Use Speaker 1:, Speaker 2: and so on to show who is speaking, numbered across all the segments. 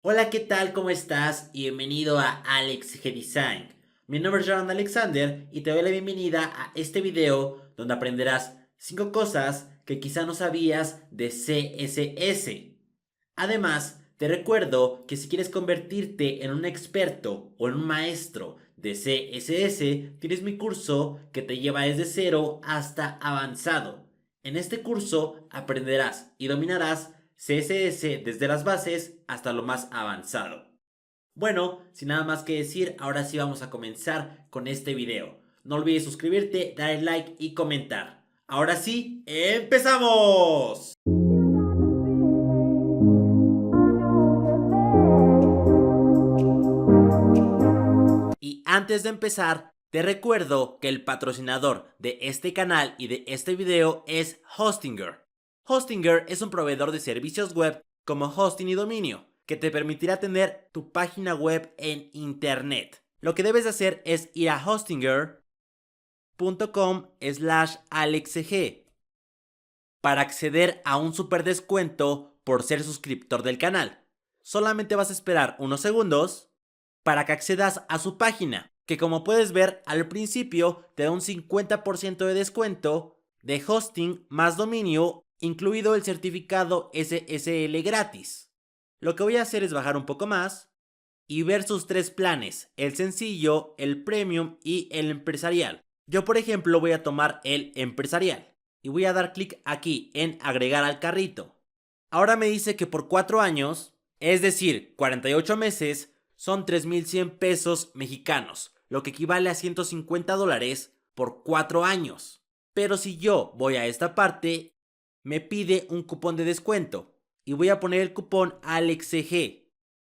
Speaker 1: Hola, ¿qué tal? ¿Cómo estás? Y bienvenido a Alex G Design. Mi nombre es Aaron Alexander y te doy la bienvenida a este video donde aprenderás 5 cosas que quizá no sabías de CSS. Además, te recuerdo que si quieres convertirte en un experto o en un maestro de CSS, tienes mi curso que te lleva desde cero hasta avanzado. En este curso aprenderás y dominarás CSS desde las bases hasta lo más avanzado. Bueno, sin nada más que decir, ahora sí vamos a comenzar con este video. No olvides suscribirte, darle like y comentar. Ahora sí, ¡empezamos! Y antes de empezar, te recuerdo que el patrocinador de este canal y de este video es Hostinger. Hostinger es un proveedor de servicios web como hosting y dominio, que te permitirá tener tu página web en internet. Lo que debes hacer es ir a hostinger.com/alexg para acceder a un super descuento por ser suscriptor del canal. Solamente vas a esperar unos segundos para que accedas a su página, que como puedes ver al principio te da un 50% de descuento de hosting más dominio, incluido el certificado SSL gratis. Lo que voy a hacer es bajar un poco más y ver sus tres planes, el sencillo, el premium y el empresarial. Yo por ejemplo voy a tomar el empresarial y voy a dar clic aquí en agregar al carrito. Ahora me dice que por 4 años, es decir, 48 meses, son 3,100 pesos mexicanos, lo que equivale a $150 por 4 años. Pero si yo voy a esta parte, me pide un cupón de descuento y voy a poner el cupón ALEXG.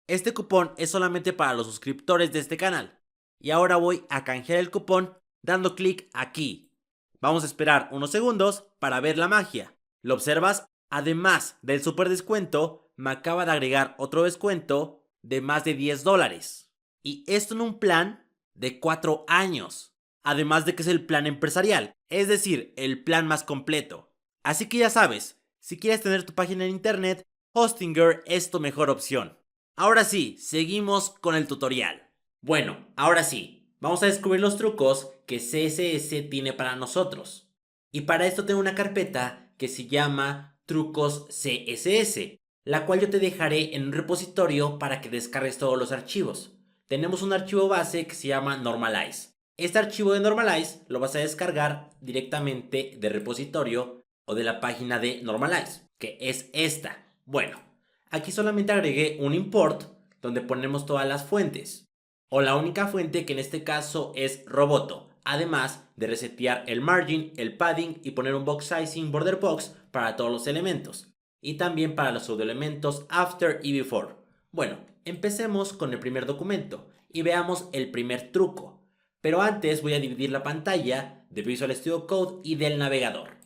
Speaker 1: Este cupón es solamente para los suscriptores de este canal. Y ahora voy a canjear el cupón dando clic aquí. Vamos a esperar unos segundos para ver la magia. ¿Lo observas? Además del super descuento, me acaba de agregar otro descuento de más de $10. Y esto en un plan de 4 años. Además de que es el plan empresarial, es decir, el plan más completo. Así que ya sabes, si quieres tener tu página en internet, Hostinger es tu mejor opción. Ahora sí, seguimos con el tutorial. Bueno, ahora sí, vamos a descubrir los trucos que CSS tiene para nosotros. Y para esto tengo una carpeta que se llama Trucos CSS, la cual yo te dejaré en un repositorio para que descargues todos los archivos. Tenemos un archivo base que se llama Normalize. Este archivo de Normalize lo vas a descargar directamente del repositorio o de la página de Normalize, que es esta. Bueno, aquí solamente agregué un import donde ponemos todas las fuentes, o la única fuente que en este caso es Roboto, además de resetear el margin, el padding y poner un box sizing border box para todos los elementos, y también para los subelementos after y before. Bueno, empecemos con el primer documento y veamos el primer truco, pero antes voy a dividir la pantalla de Visual Studio Code y del navegador.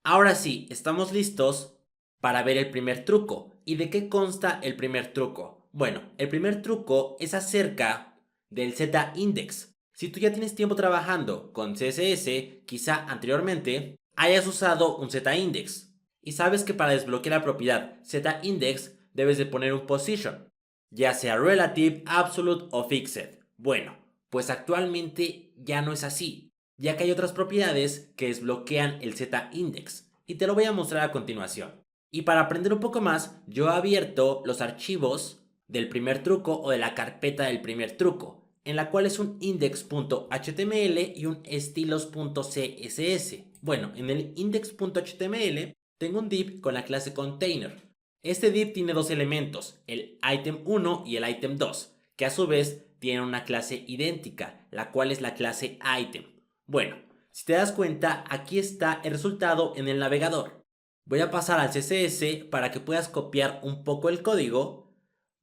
Speaker 1: Ahora sí, estamos listos para ver el primer truco. ¿Y de qué consta el primer truco? Bueno, el primer truco es acerca del Z-index. Si tú ya tienes tiempo trabajando con CSS, quizá anteriormente hayas usado un Z-index. Y sabes que para desbloquear la propiedad Z-index debes de poner un position, ya sea relative, absolute o fixed. Bueno, pues actualmente ya no es así, ya que hay otras propiedades que desbloquean el Z-index, y te lo voy a mostrar a continuación. Y para aprender un poco más, yo he abierto los archivos del primer truco o de la carpeta del primer truco, en la cual es un index.html y un estilos.css. Bueno, en el index.html tengo un div con la clase container. Este div tiene dos elementos, el item 1 y el item 2, que a su vez tienen una clase idéntica, la cual es la clase item. Bueno, si te das cuenta, aquí está el resultado en el navegador. Voy a pasar al CSS para que puedas copiar un poco el código,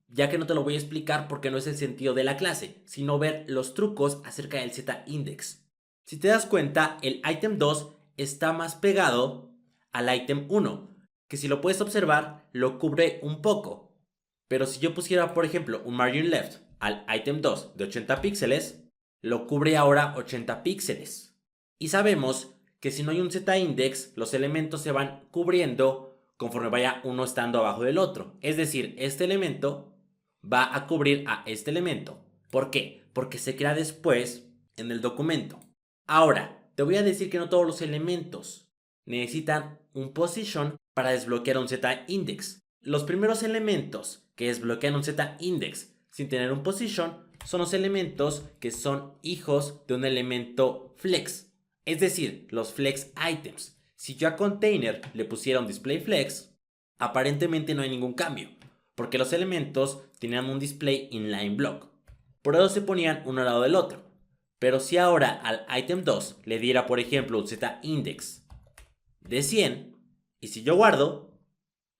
Speaker 1: ya que no te lo voy a explicar porque no es el sentido de la clase, sino ver los trucos acerca del Z-index. Si te das cuenta, el item 2 está más pegado al item 1, que si lo puedes observar, lo cubre un poco. Pero si yo pusiera, por ejemplo, un margin left al item 2 de 80 píxeles, lo cubre ahora 80 píxeles. Y sabemos que si no hay un Z-index, los elementos se van cubriendo conforme vaya uno estando abajo del otro. Es decir, este elemento va a cubrir a este elemento. ¿Por qué? Porque se crea después en el documento. Ahora, te voy a decir que no todos los elementos necesitan un position para desbloquear un Z-index. Los primeros elementos que desbloquean un Z-index sin tener un position son los elementos que son hijos de un elemento flex, es decir, los flex items. Si yo a container le pusiera un display flex, aparentemente no hay ningún cambio, porque los elementos tenían un display inline block. Por eso se ponían uno al lado del otro. Pero si ahora al item 2 le diera, por ejemplo, un Z-index de 100, y si yo guardo,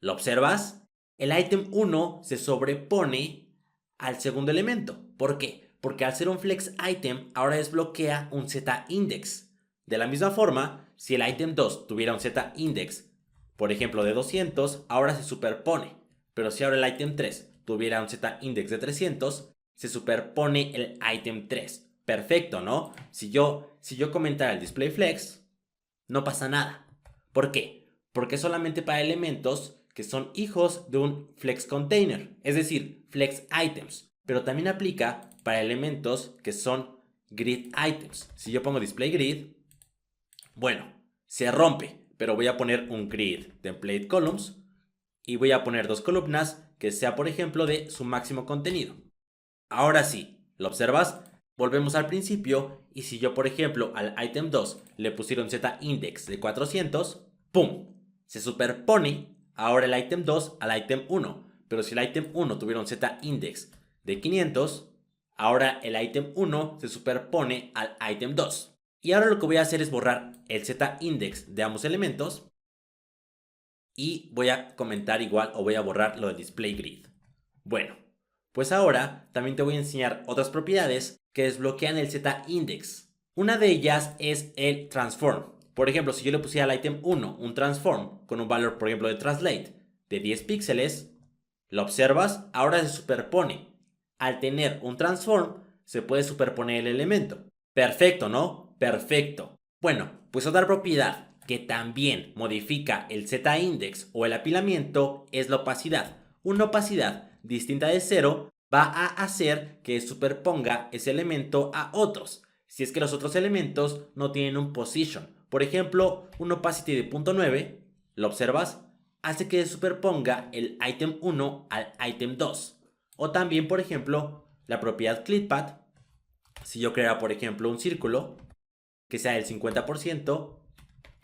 Speaker 1: ¿lo observas? El item 1 se sobrepone al segundo elemento. ¿Por qué? Porque al ser un flex item, ahora desbloquea un Z-index. De la misma forma, si el item 2 tuviera un Z-index, por ejemplo, de 200, ahora se superpone. Pero si ahora el item 3 tuviera un Z-index de 300, se superpone el item 3. Perfecto, ¿no? Si yo comentara el display flex, no pasa nada. ¿Por qué? Porque es solamente para elementos que son hijos de un flex container, es decir, flex items. Pero también aplica para elementos que son grid items. Si yo pongo display grid, bueno, se rompe, pero voy a poner un grid template columns y voy a poner dos columnas que sea, por ejemplo, de su máximo contenido. Ahora sí, ¿lo observas? Volvemos al principio y si yo, por ejemplo, al item 2 le pusiera un Z-index de 400, ¡pum! Se superpone ahora el item 2 al item 1. Pero si el item 1 tuviera un Z-index de 500, ahora el item 1 se superpone al item 2. Y ahora lo que voy a hacer es borrar el Z-index de ambos elementos y voy a comentar igual o voy a borrar lo del display grid. Bueno, pues ahora también te voy a enseñar otras propiedades que desbloquean el Z-index. Una de ellas es el transform. Por ejemplo, si yo le pusiera al item 1 un transform con un valor, por ejemplo, de translate de 10 píxeles, ¿lo observas? Ahora se superpone. Al tener un transform, se puede superponer el elemento. Perfecto, ¿no? Perfecto. Bueno, pues otra propiedad que también modifica el Z-index o el apilamiento es la opacidad. Una opacidad distinta de 0 va a hacer que superponga ese elemento a otros, si es que los otros elementos no tienen un position. Por ejemplo, un opacity de 0.9, ¿lo observas? Hace que superponga el item 1 al item 2. O también, por ejemplo, la propiedad clippath. Si yo creara, por ejemplo, un círculo que sea del 50%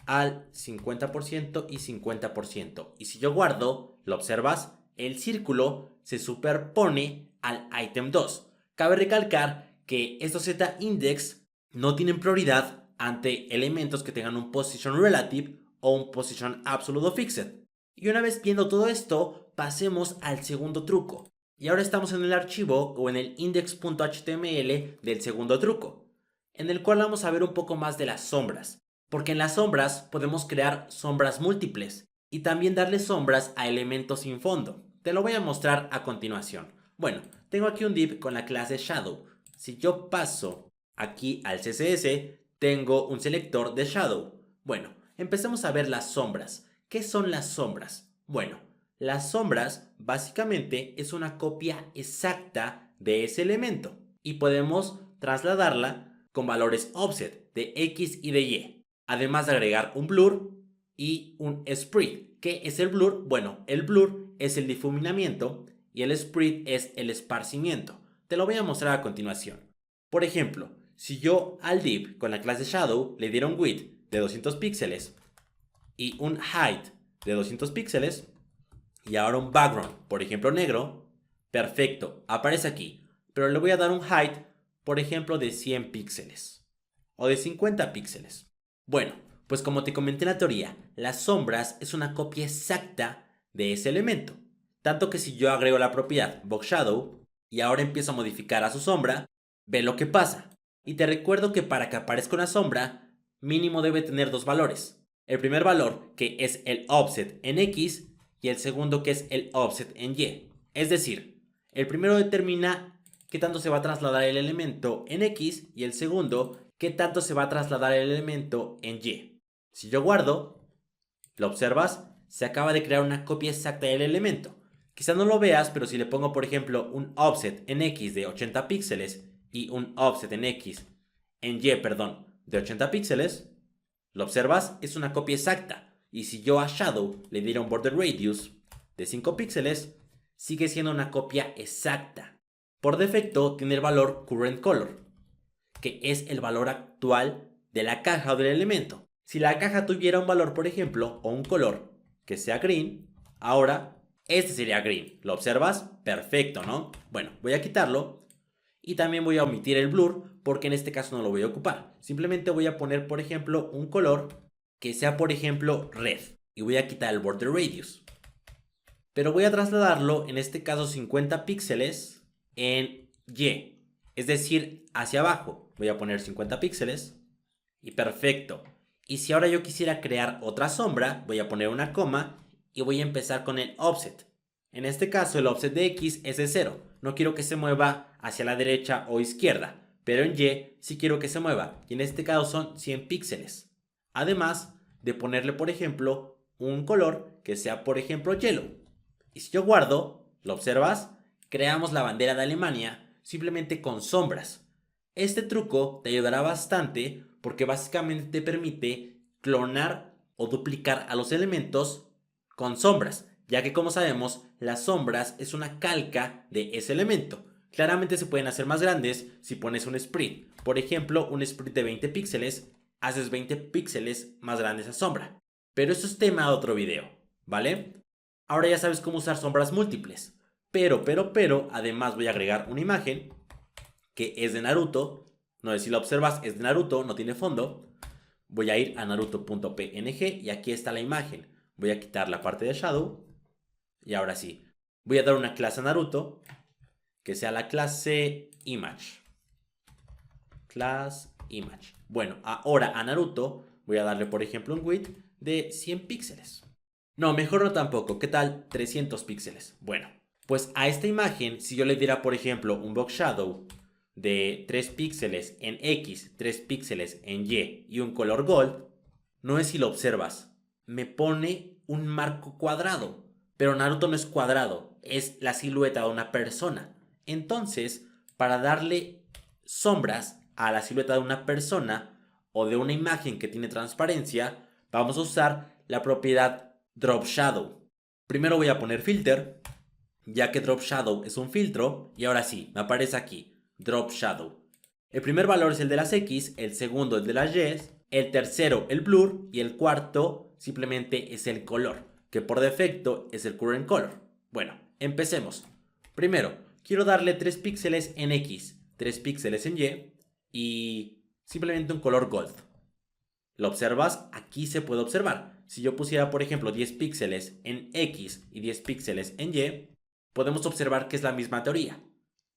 Speaker 1: al 50% y 50%. Y si yo guardo, ¿lo observas? El círculo se superpone al item 2. Cabe recalcar que estos Z-index no tienen prioridad ante elementos que tengan un position relative o un position absolute o fixed. Y una vez viendo todo esto, pasemos al segundo truco. Y ahora estamos en el archivo o en el index.html del segundo truco, en el cual vamos a ver un poco más de las sombras. Porque en las sombras podemos crear sombras múltiples y también darle sombras a elementos sin fondo. Te lo voy a mostrar a continuación. Bueno, tengo aquí un div con la clase Shadow. Si yo paso aquí al CSS, tengo un selector de Shadow. Bueno, empecemos a ver las sombras. ¿Qué son las sombras? Bueno, las sombras básicamente es una copia exacta de ese elemento y podemos trasladarla con valores offset de X y de Y. Además de agregar un blur y un spread. ¿Qué es el blur? Bueno, el blur es el difuminamiento y el spread es el esparcimiento. Te lo voy a mostrar a continuación. Por ejemplo, si yo al div con la clase Shadow le diera un width de 200 píxeles y un height de 200 píxeles y ahora un background, por ejemplo negro, perfecto, aparece aquí. Pero le voy a dar un height, por ejemplo, de 100 píxeles o de 50 píxeles. Bueno, pues como te comenté en la teoría, las sombras es una copia exacta de ese elemento. Tanto que si yo agrego la propiedad boxShadow y ahora empiezo a modificar a su sombra, ve lo que pasa. Y te recuerdo que para que aparezca una sombra, mínimo debe tener dos valores. El primer valor, que es el offset en X, y el segundo, que es el offset en Y. Es decir, el primero determina qué tanto se va a trasladar el elemento en X y el segundo, qué tanto se va a trasladar el elemento en Y. Si yo guardo, ¿lo observas? Se acaba de crear una copia exacta del elemento, Quizá no lo veas, pero si le pongo por ejemplo un offset en X de 80 píxeles y un offset en Y, perdón, de 80 píxeles, ¿lo observas? Es una copia exacta. Y si yo a Shadow le diera un border radius de 5 píxeles, sigue siendo una copia exacta. Por defecto tiene el valor current color, que es el valor actual de la caja o del elemento. Si la caja tuviera un valor, por ejemplo, o un color que sea green, ahora este sería green. ¿Lo observas? Perfecto, ¿no? Bueno, voy a quitarlo y también voy a omitir el blur porque en este caso no lo voy a ocupar. Simplemente voy a poner, por ejemplo, un color que sea, por ejemplo, red y voy a quitar el border radius. Pero voy a trasladarlo, en este caso 50 píxeles en Y, es decir, hacia abajo. Voy a poner 50 píxeles y perfecto. Y si ahora yo quisiera crear otra sombra, voy a poner una coma y voy a empezar con el offset. En este caso el offset de X es de 0. No quiero que se mueva hacia la derecha o izquierda, pero en Y sí quiero que se mueva y en este caso son 100 píxeles. Además de ponerle, por ejemplo, un color que sea, por ejemplo, yellow. Y si yo guardo, ¿lo observas? Creamos la bandera de Alemania simplemente con sombras. Este truco te ayudará bastante porque básicamente te permite clonar o duplicar a los elementos con sombras, ya que como sabemos, las sombras es una calca de ese elemento. Claramente se pueden hacer más grandes si pones un split. Por ejemplo, un split de 20 píxeles, haces 20 píxeles más grande esa sombra. Pero eso es tema de otro video, ¿vale? Ahora ya sabes cómo usar sombras múltiples. Pero, además voy a agregar una imagen que es de Naruto. No sé si la observas, es de Naruto, no tiene fondo. Voy a ir a naruto.png y aquí está la imagen. Voy a quitar la parte de Shadow. Y ahora sí, voy a dar una clase a Naruto que sea la clase Image. Class Image. Bueno, ahora a Naruto voy a darle, por ejemplo, un width de 100 píxeles. No, mejor no tampoco. ¿Qué tal? 300 píxeles. Bueno, pues a esta imagen, si yo le diera, por ejemplo, un box shadow de 3 píxeles en X, 3 píxeles en Y un color gold, no es si lo observas, me pone un marco cuadrado. Pero Naruto no es cuadrado, es la silueta de una persona. Entonces, para darle sombras a la silueta de una persona o de una imagen que tiene transparencia, vamos a usar la propiedad Drop Shadow. Primero voy a poner filter, ya que Drop Shadow es un filtro, y ahora sí, me aparece aquí, Drop Shadow. El primer valor es el de las X, el segundo el de las Y, el tercero el blur y el cuarto simplemente es el color, que por defecto es el current color. Bueno, empecemos. Primero, quiero darle 3 píxeles en X, 3 píxeles en y simplemente un color gold. ¿Lo observas? Aquí se puede observar. Si yo pusiera, por ejemplo, 10 píxeles en X y 10 píxeles en Y, podemos observar que es la misma teoría.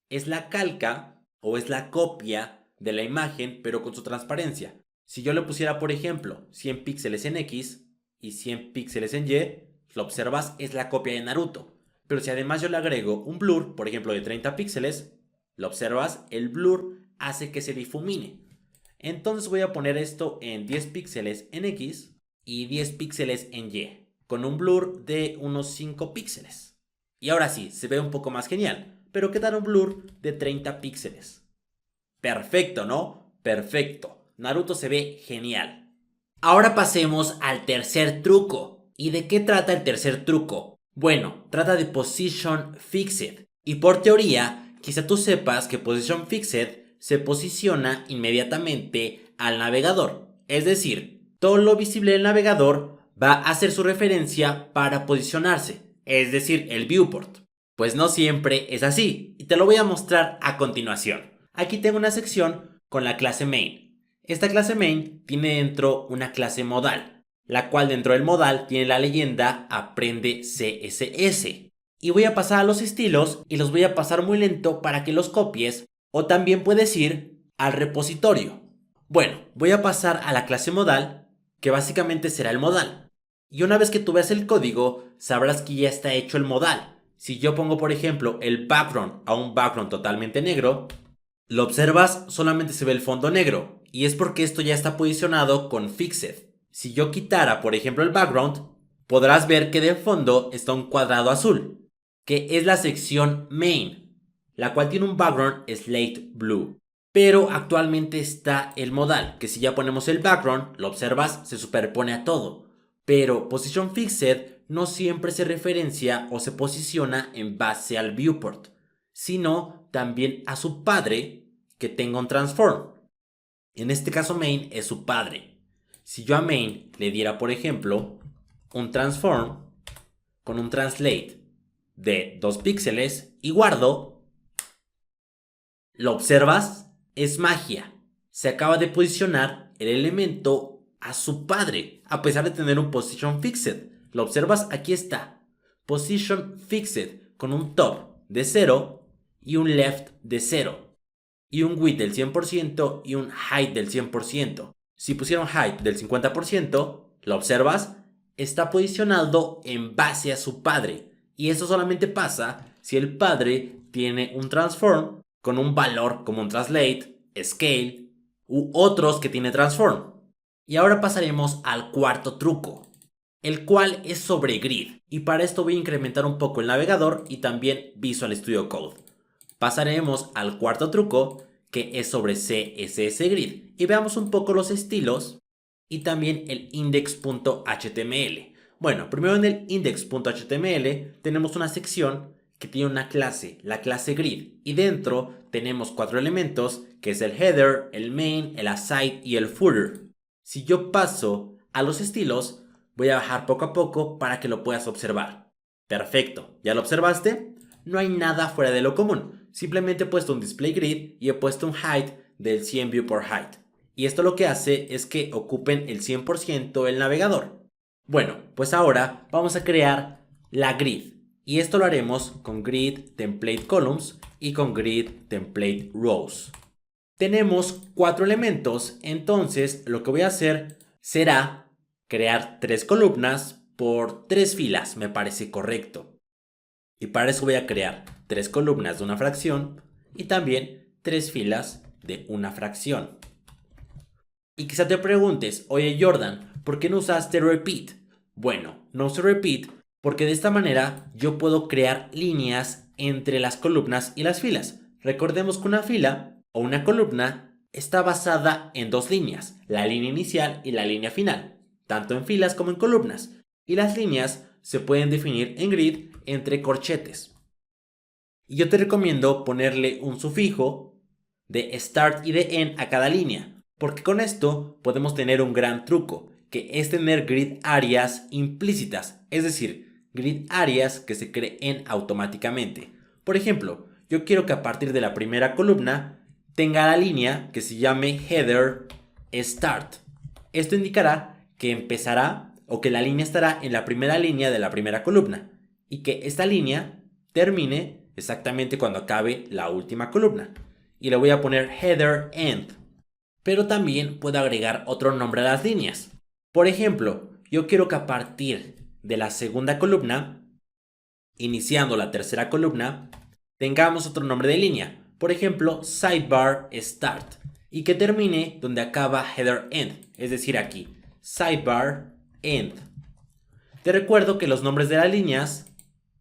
Speaker 1: Es la calca o es la copia de la imagen, pero con su transparencia. Si yo le pusiera, por ejemplo, 100 píxeles en X y 100 píxeles en Y, lo observas, es la copia de Naruto. Pero si además yo le agrego un blur, por ejemplo, de 30 píxeles, lo observas, el blur hace que se difumine. Entonces voy a poner esto en 10 píxeles en X y 10 píxeles en Y, con un blur de unos 5 píxeles. Y ahora sí, se ve un poco más genial, pero ¿qué tal un blur de 30 píxeles? Perfecto, ¿no? Perfecto. Naruto se ve genial. Ahora pasemos al tercer truco. ¿Y de qué trata el tercer truco? Bueno, trata de Position Fixed. Y por teoría, quizá tú sepas que Position Fixed se posiciona inmediatamente al navegador. Es decir, todo lo visible del navegador va a hacer su referencia para posicionarse, es decir, el viewport. Pues no siempre es así, y te lo voy a mostrar a continuación. Aquí tengo una sección con la clase main. Esta clase main tiene dentro una clase modal, la cual dentro del modal tiene la leyenda aprende CSS. Y voy a pasar a los estilos y los voy a pasar muy lento para que los copies. O también puedes ir al repositorio. Bueno, voy a pasar a la clase modal, que básicamente será el modal. Y una vez que tú veas el código, sabrás que ya está hecho el modal. Si yo pongo, por ejemplo, el background a un background totalmente negro, lo observas, solamente se ve el fondo negro. Y es porque esto ya está posicionado con Fixed. Si yo quitara, por ejemplo, el background, podrás ver que de fondo está un cuadrado azul. que es la sección main, la cual tiene un background slate blue. Pero actualmente está el modal, que si ya ponemos el background, lo observas, se superpone a todo. Pero position fixed no siempre se referencia o se posiciona en base al viewport, sino también a su padre que tenga un transform. En este caso main es su padre. Si yo a main le diera, por ejemplo, un transform con un translate de 2 píxeles y guardo, ¿lo observas? Es magia. Se acaba de posicionar el elemento a su padre, a pesar de tener un position fixed. ¿Lo observas? Aquí está. Position fixed con un top de 0 y un left de 0. Y un width del 100% y un height del 100%. Si pusieron height del 50%, ¿lo observas? Está posicionado en base a su padre. Y eso solamente pasa si el padre tiene un transform con un valor como un translate, scale u otros que tiene transform. Y ahora pasaremos al cuarto truco, el cual es sobre grid. Y para esto voy a incrementar un poco el navegador y también Visual Studio Code. Pasaremos al cuarto truco, que es sobre CSS Grid, y veamos un poco los estilos y también el index.html. Bueno, primero en el index.html tenemos una sección que tiene una clase, la clase grid, y dentro tenemos 4 elementos, que es el header, el main, el aside y el footer. Si yo paso a los estilos, voy a bajar poco a poco para que lo puedas observar. Perfecto, ¿ya lo observaste? No hay nada fuera de lo común. Simplemente he puesto un display grid y he puesto un height del 100 viewport height. Y esto lo que hace es que ocupen el 100% el navegador. Bueno, pues ahora vamos a crear la grid. Y esto lo haremos con grid template columns y con grid template rows. Tenemos 4 elementos, entonces lo que voy a hacer será crear 3 columnas por 3 filas, me parece correcto. Y para eso voy a crear 3 columnas de una fracción y también 3 filas de una fracción. Y quizá te preguntes, oye Jordan, ¿por qué no usaste repeat? Bueno, no usé repeat porque de esta manera yo puedo crear líneas entre las columnas y las filas. Recordemos que una fila o una columna está basada en 2 líneas, la línea inicial y la línea final, tanto en filas como en columnas. Y las líneas se pueden definir en grid entre corchetes. Y yo te recomiendo ponerle un sufijo de start y de end a cada línea, porque con esto podemos tener un gran truco, que es tener grid áreas implícitas, es decir, grid áreas que se creen automáticamente. Por ejemplo, yo quiero que a partir de la primera columna tenga la línea que se llame header start. Esto indicará que empezará o que la línea estará en la primera línea de la primera columna y que esta línea termine exactamente cuando acabe la última columna. Y le voy a poner header end. Pero también puedo agregar otro nombre a las líneas. Por ejemplo, yo quiero que a partir de la segunda columna, iniciando la tercera columna, tengamos otro nombre de línea. Por ejemplo, sidebar start. Y que termine donde acaba header end, es decir aquí, sidebar end. Te recuerdo que los nombres de las líneas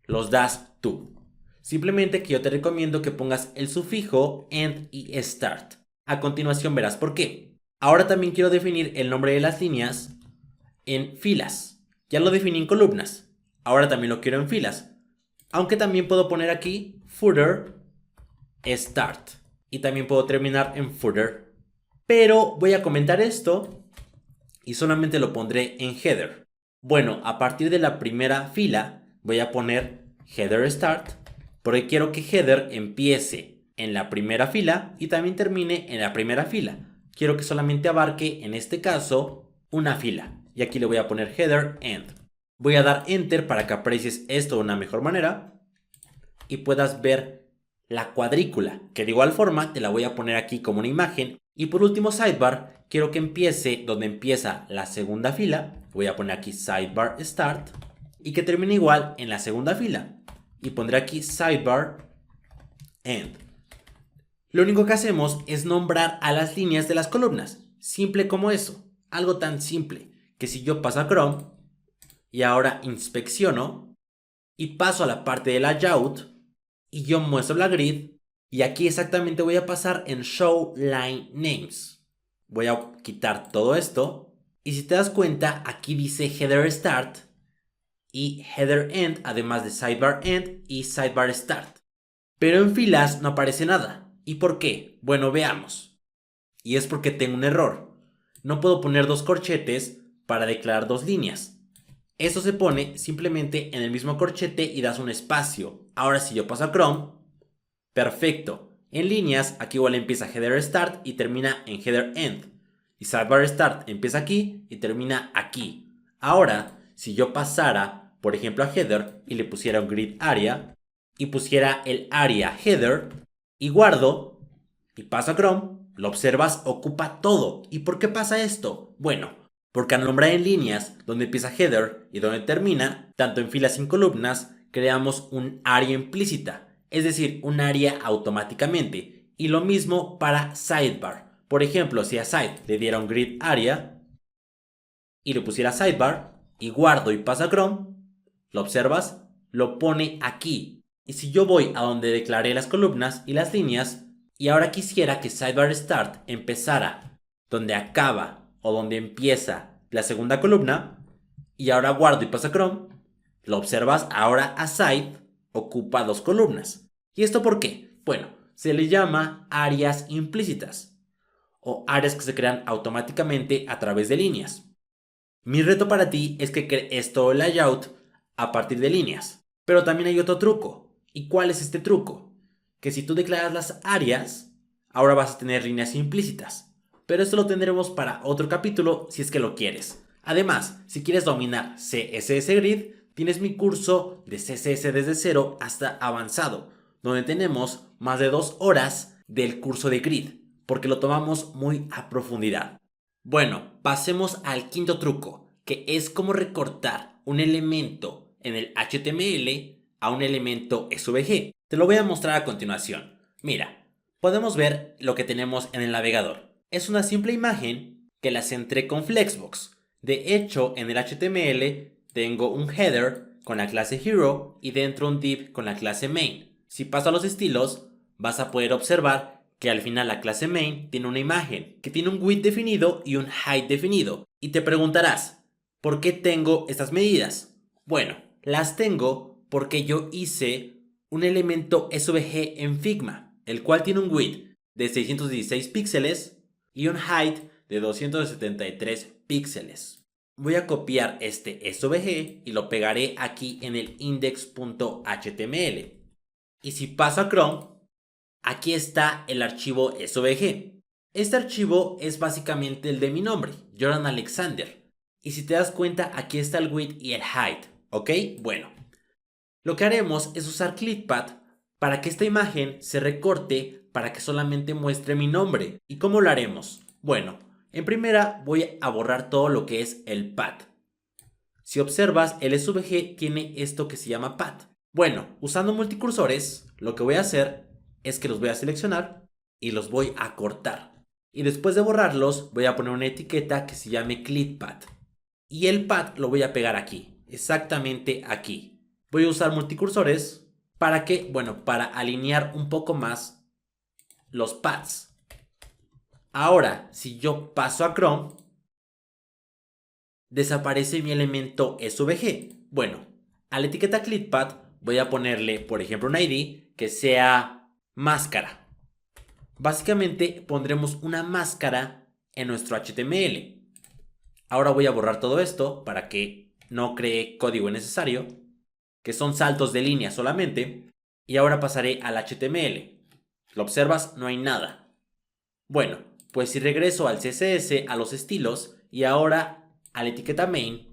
Speaker 1: los das tú. Simplemente que yo te recomiendo que pongas el sufijo end y start. A continuación verás por qué. Ahora también quiero definir el nombre de las líneas en filas. Ya lo definí en columnas. Ahora también lo quiero en filas. Aunque también puedo poner aquí footer start. Y también puedo terminar en footer. Pero voy a comentar esto y solamente lo pondré en header. Bueno, a partir de la primera fila voy a poner header start, porque quiero que header empiece en la primera fila y también termine en la primera fila. Quiero que solamente abarque, en este caso, una fila. Y aquí le voy a poner header end. Voy a dar enter para que aprecies esto de una mejor manera y puedas ver la cuadrícula, que de igual forma te la voy a poner aquí como una imagen. Y por último, sidebar, quiero que empiece donde empieza la segunda fila. Voy a poner aquí sidebar start y que termine igual en la segunda fila. Y pondré aquí sidebar end. Lo único que hacemos es nombrar a las líneas de las columnas. Simple como eso. Algo tan simple que si yo paso a Chrome y ahora inspecciono y paso a la parte de layout y yo muestro la grid y aquí exactamente voy a pasar en Show Line Names. Voy a quitar todo esto y si te das cuenta aquí dice Header Start y Header End, además de Sidebar End y Sidebar Start. Pero en filas no aparece nada. ¿Y por qué? Bueno, veamos. Y es porque tengo un error. No puedo poner dos corchetes para declarar dos líneas. Esto se pone simplemente en el mismo corchete y das un espacio. Ahora si yo paso a Chrome, perfecto. En líneas, aquí igual empieza Header Start y termina en Header End. Y Sidebar Start empieza aquí y termina aquí. Ahora, si yo pasara, por ejemplo, a Header y le pusiera un Grid Area y pusiera el área Header y guardo y paso a Chrome, lo observas, ocupa todo. ¿Y por qué pasa esto? Bueno, porque al nombrar en líneas donde empieza Header y donde termina, tanto en filas y en columnas, creamos un área implícita, es decir, un área automáticamente. Y lo mismo para Sidebar. Por ejemplo, si a Side le diera un Grid Area y le pusiera Sidebar y guardo y paso a Chrome, lo observas, lo pone aquí. Y si yo voy a donde declaré las columnas y las líneas, y ahora quisiera que Sidebar Start empezara donde acaba o donde empieza la segunda columna, y ahora guardo y paso a Chrome, lo observas, ahora a Side ocupa dos columnas. ¿Y esto por qué? Bueno, se le llama áreas implícitas o áreas que se crean automáticamente a través de líneas. Mi reto para ti es que crees todo el layout a partir de líneas. Pero también hay otro truco. ¿Y cuál es este truco? Que si tú declaras las áreas, ahora vas a tener líneas implícitas. Pero esto lo tendremos para otro capítulo si es que lo quieres. Además, si quieres dominar CSS Grid, tienes mi curso de CSS desde cero hasta avanzado, donde tenemos más de 2 horas del curso de Grid, porque lo tomamos muy a profundidad. Bueno, pasemos al quinto truco, que es cómo recortar un elemento en el HTML a un elemento SVG. Te lo voy a mostrar a continuación. Mira, podemos ver lo que tenemos en el navegador. Es una simple imagen que la centré con Flexbox. De hecho, en el HTML tengo un header con la clase Hero y dentro un div con la clase Main. Si paso a los estilos, vas a poder observar que al final la clase main tiene una imagen que tiene un width definido y un height definido. Y te preguntarás, ¿por qué tengo estas medidas? Bueno, las tengo porque yo hice un elemento SVG en Figma, el cual tiene un width de 616 píxeles y un height de 273 píxeles. Voy a copiar este SVG y lo pegaré aquí en el index.html. Y si paso a Chrome, aquí está el archivo SVG. Este archivo es básicamente el de mi nombre, Jordan Alexander. Y si te das cuenta, aquí está el width y el height, ¿ok? Bueno, lo que haremos es usar ClipPad para que esta imagen se recorte para que solamente muestre mi nombre. ¿Y cómo lo haremos? Bueno, en primera voy a borrar todo lo que es el pad. Si observas, el SVG tiene esto que se llama pad. Bueno, usando multicursores, lo que voy a hacer es que los voy a seleccionar y los voy a cortar. Y después de borrarlos, voy a poner una etiqueta que se llame ClipPad. Y el pad lo voy a pegar aquí, exactamente aquí. Voy a usar multicursores para que, bueno, para alinear un poco más los pads. Ahora, si yo paso a Chrome, desaparece mi elemento SVG. Bueno, a la etiqueta ClipPad voy a ponerle, por ejemplo, un ID que sea máscara. Básicamente pondremos una máscara en nuestro HTML. Ahora voy a borrar todo esto para que no cree código innecesario, que son saltos de línea solamente. Y ahora pasaré al HTML. ¿Lo observas? No hay nada. Bueno, pues si regreso al CSS, a los estilos y ahora a la etiqueta main,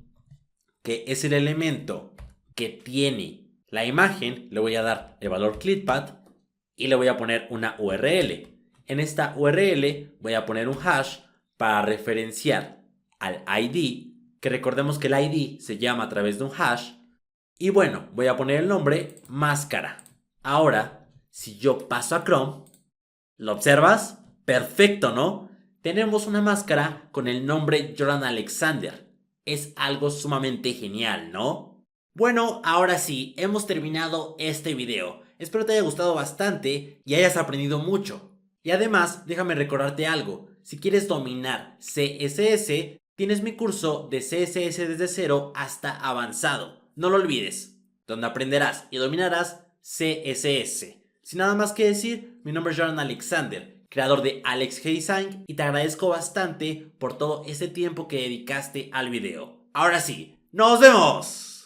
Speaker 1: que es el elemento que tiene la imagen, le voy a dar el valor clipad y le voy a poner una URL. En esta URL voy a poner un hash para referenciar al ID, que recordemos que el ID se llama a través de un hash. Y bueno, voy a poner el nombre máscara. Ahora, si yo paso a Chrome, ¿lo observas? Perfecto, ¿no? Tenemos una máscara con el nombre Jordan Alexander. Es algo sumamente genial, ¿no? Bueno, ahora sí, hemos terminado este video. Espero te haya gustado bastante y hayas aprendido mucho. Y además, déjame recordarte algo. Si quieres dominar CSS, tienes mi curso de CSS desde cero hasta avanzado. No lo olvides, donde aprenderás y dominarás CSS. Sin nada más que decir, mi nombre es Jordan Alexander, creador de Alex G Design, y te agradezco bastante por todo ese tiempo que dedicaste al video. Ahora sí, ¡nos vemos!